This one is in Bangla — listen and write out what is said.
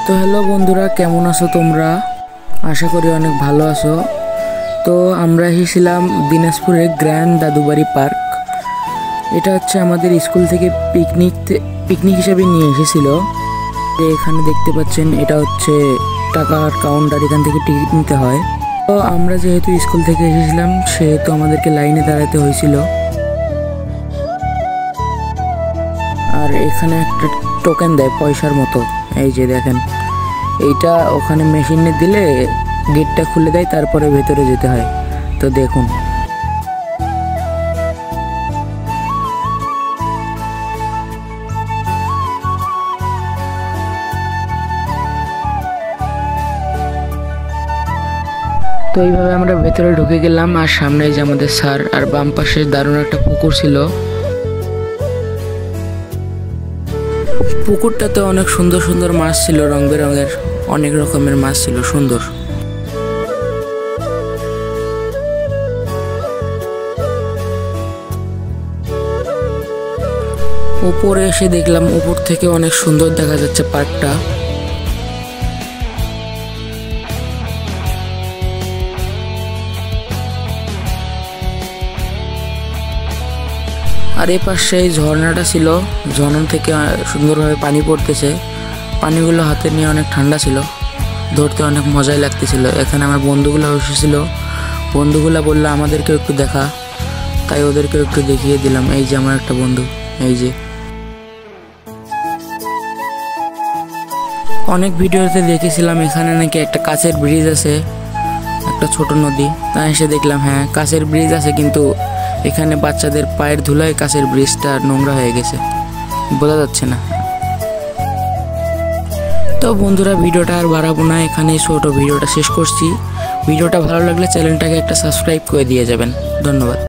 তো হ্যালো বন্ধুরা, কেমন আছো তোমরা? আশা করি অনেক ভালো আছো। তো আমরা এসেছিলাম দিনাজপুরের গ্র্যান্ড দাদুবাড়ি পার্ক। এটা হচ্ছে আমাদের স্কুল থেকে পিকনিক হিসেবে নিয়ে এসেছিল। এখানে দেখতে পাচ্ছেন এটা হচ্ছে টাকার কাউন্টার, এখান থেকে টিকিট নিতে হয়। তো আমরা যেহেতু স্কুল থেকে এসেছিলাম সেহেতু আমাদেরকে লাইনে দাঁড়াতে হয়েছিল। আর এখানে একটা টোকেন দেয় পয়সার মতো, এই যে দেখেন, এইটা ওখানে মেশিনে দিলে গেটটা খুলে দেয়, তারপরে ভেতরে যেতে হয়। তো দেখুন, তো এইভাবে আমরা ভেতরে ঢুকে গেলাম। আর সামনে যে আমাদের স্যার, আর বাম পাশে দারুণ একটা পুকুর ছিল। পুকুরটাতে অনেক সুন্দর সুন্দর মাছ ছিল, রং বেরঙের অনেক রকমের মাছ ছিল, সুন্দর। উপরে এসে দেখলাম উপর থেকে অনেক সুন্দর দেখা যাচ্ছে পার্কটা। আর এ পাশে ঝর্ণাটা ছিল, ঝর্ণা থেকে সুন্দরভাবে পানি পড়তেছে। পানিগুলো হাতে নিয়ে অনেক ঠান্ডা ছিল, ধরতে অনেক মজাই লাগতেছিল। এখানে আমার বন্ধুগুলো এসেছিল, বন্ধুগুলো বললো আমাদেরকেও একটু দেখা, তাই ওদেরকেও একটু দেখিয়ে দিলাম। এই যে আমার একটা বন্ধু, এই যে। অনেক ভিডিওতে দেখেছিলাম এখানে নাকি একটা কাচের ব্রিজ আছে, একটা ছোট নদী। তাই এসে দেখলাম হ্যাঁ, কাচের ব্রিজ আছে, কিন্তু এখানে বাচ্চাদের পায়ের ধুলায় কাচের ব্রিজটা নোংরা হয়ে গেছে, বোঝা যাচ্ছে না। তো বন্ধুরা, ভিডিওটা আর বাড়াবো না, এখানে ছোট ভিডিওটা শেষ করছি। ভিডিওটা ভালো লাগলে চ্যানেলটাকে একটা সাবস্ক্রাইব করে দিয়ে যাবেন। ধন্যবাদ।